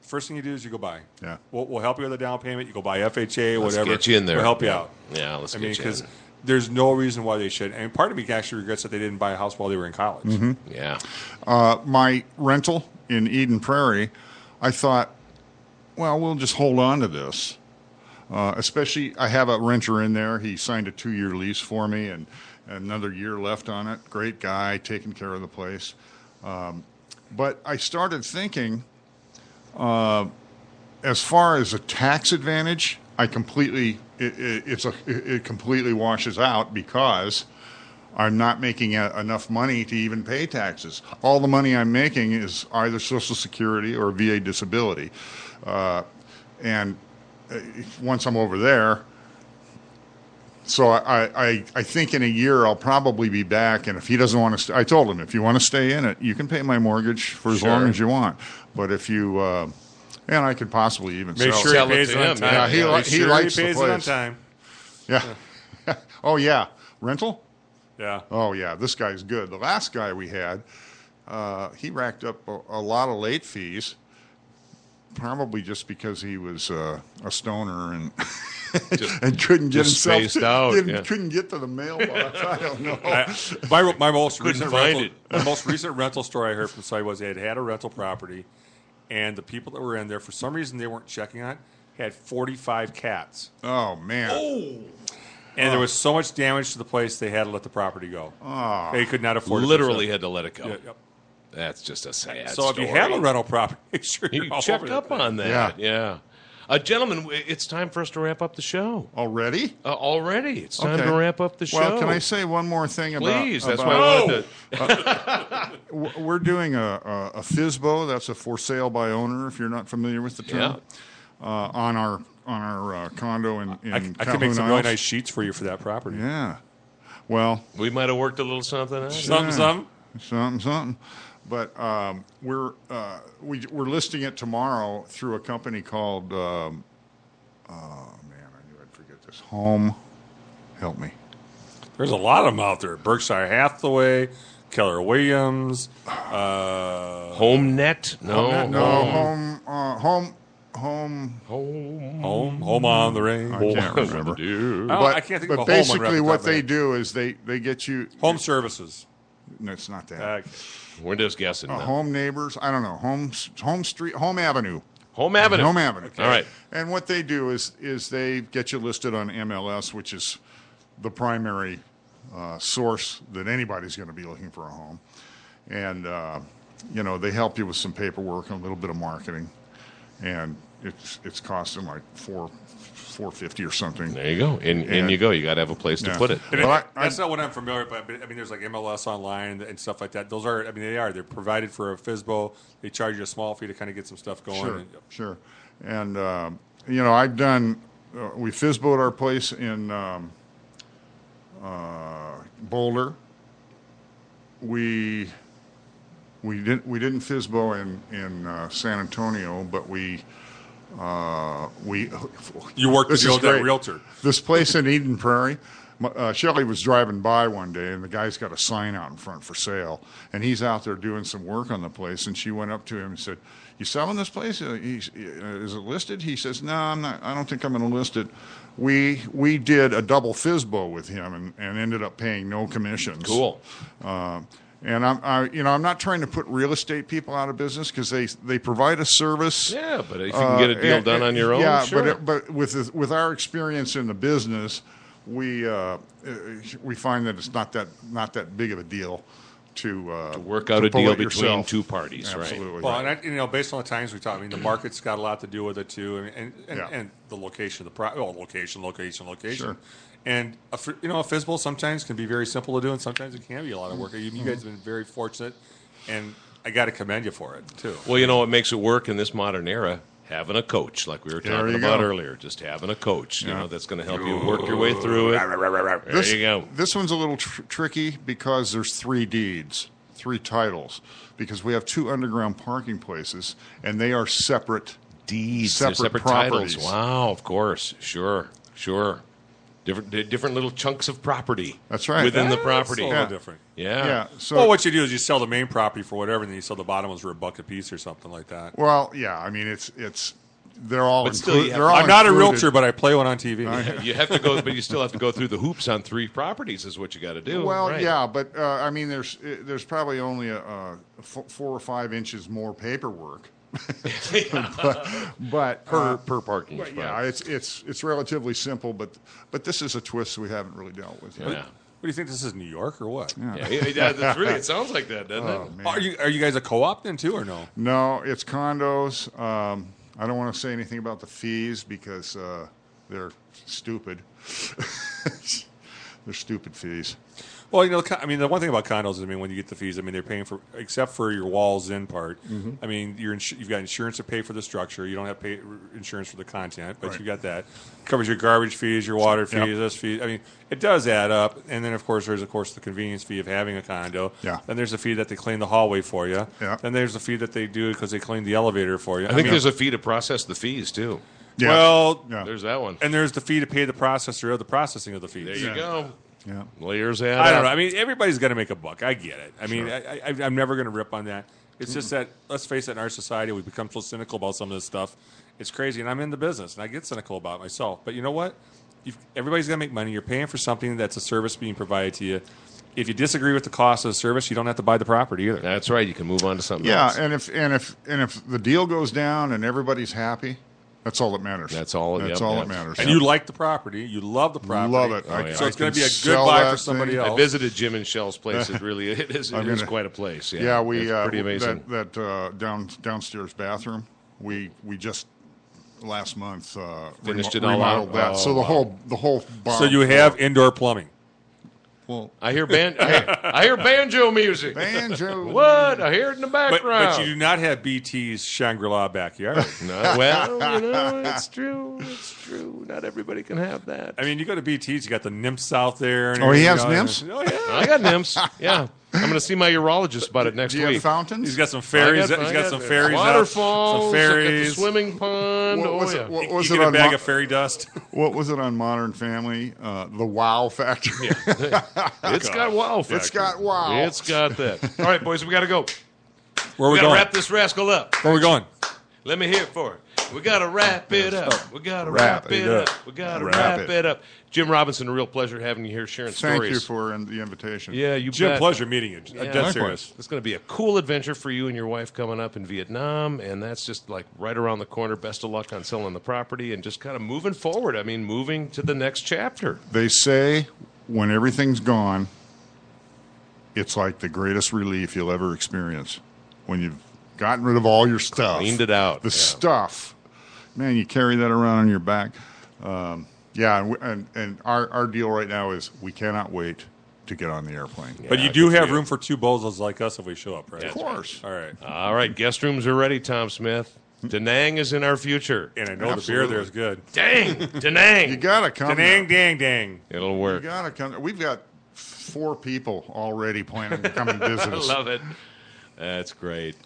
first thing you do is you go buy. Yeah. We'll help you with a down payment. You go buy FHA, whatever. get you in there. We'll help you Yeah. out. Yeah, let's I get mean, you because in. there's no reason why they should. And part of me actually regrets that they didn't buy a house while they were in college. Yeah. My rental in Eden Prairie, I thought, well, we'll just hold on to this. Especially, I have a renter in there. He signed a 2-year lease for me and another year left on it. Great guy, taking care of the place. But I started thinking, as far as a tax advantage, it completely washes out because I'm not making enough money to even pay taxes. All the money I'm making is either Social Security or VA disability. And once I'm over there, so I think in a year I'll probably be back. And if he doesn't want to, I told him, if you want to stay in it, you can pay my mortgage for as long as you want. But if you, and I could possibly even Make sell sure Sell he it pays to it on him, time. yeah. he Make sure likes the he pays it on place. time. Yeah. Oh yeah, rental. Yeah. Oh yeah, this guy's good. The last guy we had, he racked up a lot of late fees, probably just because he was a stoner and and couldn't get just himself spaced out, yeah. couldn't get to the mailbox. I don't know. My most recent find rental, it. my most recent rental story I heard from somebody was they had a rental property, and the people that were in there for some reason they weren't checking on it, had 45 cats, Oh man. and there was so much damage to the place they had to let the property go. They could not afford Literally it. had to let it go. Yeah, yep. That's just a sad So story. if you have a rental property, make sure you you're all check over up that. on that. Yeah. Gentlemen, it's time for us to wrap up the show. Already? Already. It's time Okay. to wrap up the show. Well, can I say one more thing about... Please, that's about, why I wanted to... We're doing a FSBO. That's a for sale by owner, if you're not familiar with the term. On our condo in I Calhoun can make some really Isles. nice sheets for you for that property. Yeah. Well, We might have worked a little something out. Something. But we're listing it tomorrow through a company called I knew I'd forget this. Home, help me. There's a lot of them out there. Berkshire Hathaway, Keller Williams. HomeNet? No. Home on the range. I can't remember. I can't think of a home one right basically, off the what top of my they head. do is they get you Home services. No, it's not that. We're just guessing. now. Home neighbors. I don't know. Home street. Home Avenue. Home Avenue. Home Avenue. All right. And what they do is they get you listed on MLS, which is the primary source that anybody's going to be looking for a home. And they help you with some paperwork and a little bit of marketing, and it's costing like $450 or something. There you go. In you go. You got to have a place to Yeah. put it. And Well, that's not what I'm familiar with, but I mean, there's like MLS online and stuff like that. Those are, I mean, they're provided for a FSBO. They charge you a small fee to kind of get some stuff going. Sure. And I've done. We FSBO'd our place in Boulder. We didn't FSBO in San Antonio, but we. You worked with This the is old great. realtor. This place in Eden Prairie, Shelley was driving by one day, and the guy's got a sign out in front for sale, and he's out there doing some work on the place, and she went up to him and said, "You selling this place? Is it listed?" He says, "No, I'm not. I don't think I'm going to list it." We did a double FSBO with him and ended up paying no commissions. Cool. And I'm not trying to put real estate people out of business because they provide a service. Yeah, but if you can get a deal done on your own, yeah, sure. but with our experience in the business, we find that it's not that big of a deal to work out to a pull deal it between yourself. two parties, Absolutely. right? Well, and based on the times we talk, I mean, the market's got a lot to do with it too, and Yeah. the location of the location. Sure. And a FSBO sometimes can be very simple to do, and sometimes it can be a lot of work. You guys have been very fortunate, and I got to commend you for it too. Well, what makes it work in this modern era? Having a coach, like we were There talking you about go. earlier. Just having a coach, Yeah. that's going to help you work your way through it. There you go. This one's a little tricky because there's 3 deeds, 3 titles, because we have 2 underground parking places, and they are separate. Deeds, Separate separate properties. titles. Wow, of course, sure. Different little chunks of property. That's right. Within the That's property. a Yeah. little different. Yeah. Yeah. So Well, what you do is you sell the main property for whatever, and then you sell the bottom ones for $1 a piece or something like that. Well, yeah. I mean, it's they're all. But still, you have- they're all I'm not a included. realtor, but I play one on TV. You have to go, but you still have to go through the hoops on 3 properties. Is what you got to do. Well, right. yeah, but I mean, there's probably only 4 or 5 inches more paperwork. but per parking but spot. yeah, it's relatively simple. But this is a twist we haven't really dealt with yet. Yeah. What do you think? This is New York or what? Yeah, that's really. It sounds like that, doesn't Oh, it? man. Are you guys a co-op then too, or no? No, it's condos. I don't want to say anything about the fees because they're stupid. They're stupid fees. Well, I mean, the one thing about condos is, I mean, when you get the fees, I mean, they're paying for, except for your walls in part. Mm-hmm. I mean, you've got insurance to pay for the structure. You don't have to pay insurance for the content, but Right. you got that. Covers your garbage fees, your water fees, Yep. this fee. I mean, it does add up. And then, of course, there's the convenience fee of having a condo. Yeah. Then there's the fee that they clean the hallway for you. Yeah. Then there's the fee that they do because they clean the elevator for you. I think there's a fee to process the fees too. Yeah. Well, Yeah. There's that one. and there's the fee to pay the processor of the processing of the fees. There you go. Yeah. Layers add I don't up. know. I mean, everybody's got to make a buck. I get it. I mean, I'm never going to rip on that. It's just that, let's face it, in our society, we've become so cynical about some of this stuff. It's crazy, and I'm in the business, and I get cynical about it myself. But you know what? Everybody's got to make money. You're paying for something that's a service being provided to you. If you disagree with the cost of the service, you don't have to buy the property either. That's right. You can move on to something Yeah, else. and if the deal goes down and everybody's happy, that's all that matters. That's all- That's yep, all yep. that matters. And you like the property. You love the property. Love it. Oh, yeah. So it's going to be a good sell buy that for somebody thing. I else. visited Jim and Shell's place. It is I'm gonna- quite a place. Yeah, Yeah, we it's pretty amazing. that downstairs bathroom. We just last month. Finished it all out? remodeled that. So the whole barn So you have indoor plumbing. well, I hear I hear banjo music. banjo. What? I hear it in the background. But you do not have BT's Shangri-La backyard. No, well, it's true. It's true. Not everybody can have that. I mean, you go to BT's, you got the nymphs out there. And Oh, he everything, has you know, nymphs? Oh, yeah. I got nymphs. Yeah. I'm going to see my urologist about it next Do you have week. fountains? He's got some fairies. He's got some fairies out. Waterfalls. Some I got the fairies. swimming pond. What was oh, it? yeah. What You was get it a on bag of fairy dust. What was it on Modern Family? The Wow Factor. It's got wow factor. It's got wow. It's got that. All right, boys, we got to go. Where are We we got to going? wrap this rascal up. Where are we going? Let me hear it for it. We got to wrap it up. We got to Wrap wrap it it up. up. We got to Wrap wrap it. it up. Jim Robinson, a real pleasure having you here sharing Thank stories. you for the invitation. Yeah, you Jim, bet. pleasure meeting you. Yeah, Dead serious. It's going to be a cool adventure for you and your wife coming up in Vietnam, and that's just like right around the corner. Best of luck on selling the property and just kind of moving forward. I mean, moving to the next chapter. They say when everything's gone, it's like the greatest relief you'll ever experience. When you've gotten rid of all your stuff. Cleaned it out. The Yeah. stuff. Man, you carry that around on your back. Yeah, and our deal right now is we cannot wait to get on the airplane. But Yeah, you do good for have you. room for two bozos like us if we show up, right? Of course. All right. All right, guest rooms are ready, Tom Smith. Da Nang is in our future. And I know Absolutely. the beer there is good. Dang, Da Nang. You got to come. Dang, dang, dang. It'll You work. got to come. We've got 4 people already planning to come and visit I us. love it. That's great.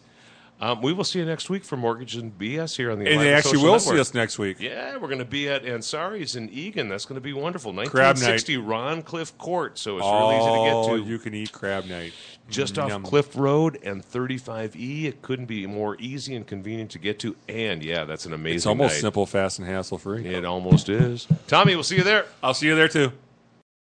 We will see you next week for Mortgage and BS here on the And Alive they and actually Social will Network. see us next week. Yeah, we're going to be at Ansari's in Egan. That's going to be wonderful. Crab night. 1960 Ron Cliff Court, so it's really easy to Oh, get to. you can eat crab night. Just off Yum. Cliff Road and 35E. It couldn't be more easy and convenient to get to. And, yeah, that's an amazing It's almost night. simple, fast, and hassle-free. It almost is. Tommy, we'll see you there. I'll see you there, too.